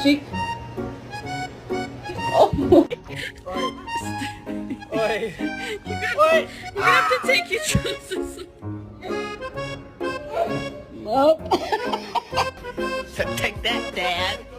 Shake. Oh. Oi. You're gonna have to take your trousers Nope. Take that, Dad.